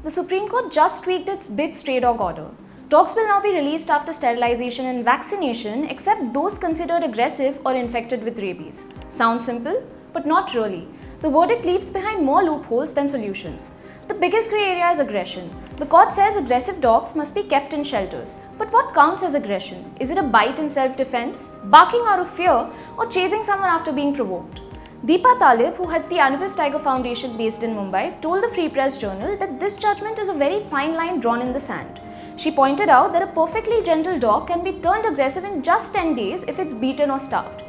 The Supreme Court just tweaked its big stray dog order. Dogs will now be released after sterilization and vaccination except those considered aggressive or infected with rabies. Sounds simple, but not really. The verdict leaves behind more loopholes than solutions. The biggest grey area is aggression. The court says aggressive dogs must be kept in shelters. But what counts as aggression? Is it a bite in self-defense, barking out of fear, or chasing someone after being provoked? Deepa Talib, who heads the Unbiased Tiger Foundation based in Mumbai, told the Free Press Journal that this judgment is a very fine line drawn in the sand. She pointed out that a perfectly gentle dog can be turned aggressive in just 10 days if it's beaten or starved.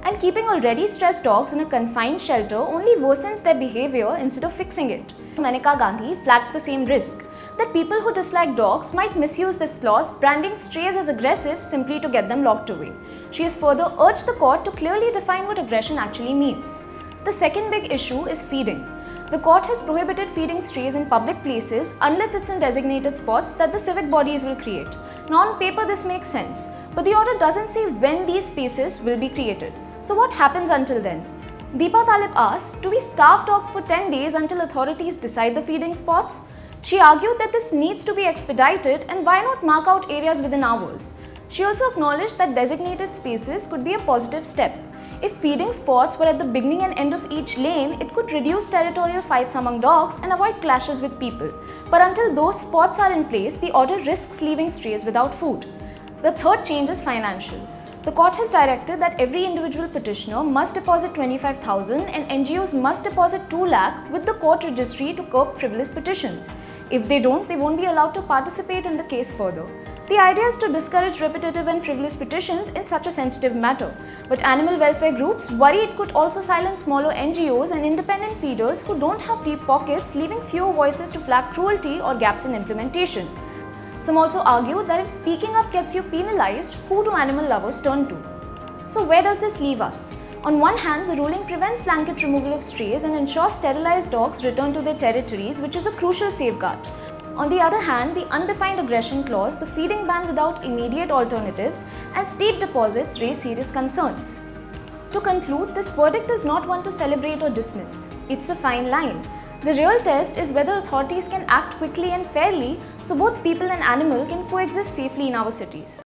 And keeping already stressed dogs in a confined shelter only worsens their behavior instead of fixing it. Maneka Gandhi flagged the same risk, that people who dislike dogs might misuse this clause, branding strays as aggressive simply to get them locked away. She has further urged the court to clearly define what aggression actually means. The second big issue is feeding. The court has prohibited feeding strays in public places unless it's in designated spots that the civic bodies will create. Now on paper this makes sense, but the order doesn't say when these spaces will be created. So what happens until then? Deepa Talib asked, do we starve dogs for 10 days until authorities decide the feeding spots? She argued that this needs to be expedited and why not mark out areas within hours? She also acknowledged that designated spaces could be a positive step. If feeding spots were at the beginning and end of each lane, it could reduce territorial fights among dogs and avoid clashes with people. But until those spots are in place, the order risks leaving strays without food. The third change is financial. The court has directed that every individual petitioner must deposit 25,000 and NGOs must deposit 2 lakh with the court registry to curb frivolous petitions. If they don't, they won't be allowed to participate in the case further. The idea is to discourage repetitive and frivolous petitions in such a sensitive matter. But animal welfare groups worry it could also silence smaller NGOs and independent feeders who don't have deep pockets, leaving fewer voices to flag cruelty or gaps in implementation. Some also argue that if speaking up gets you penalized, who do animal lovers turn to? So where does this leave us? On one hand, the ruling prevents blanket removal of strays and ensures sterilized dogs return to their territories, which is a crucial safeguard. On the other hand, the undefined aggression clause, the feeding ban without immediate alternatives, and state deposits raise serious concerns. To conclude, this verdict is not one to celebrate or dismiss. It's a fine line. The real test is whether authorities can act quickly and fairly so both people and animal can coexist safely in our cities.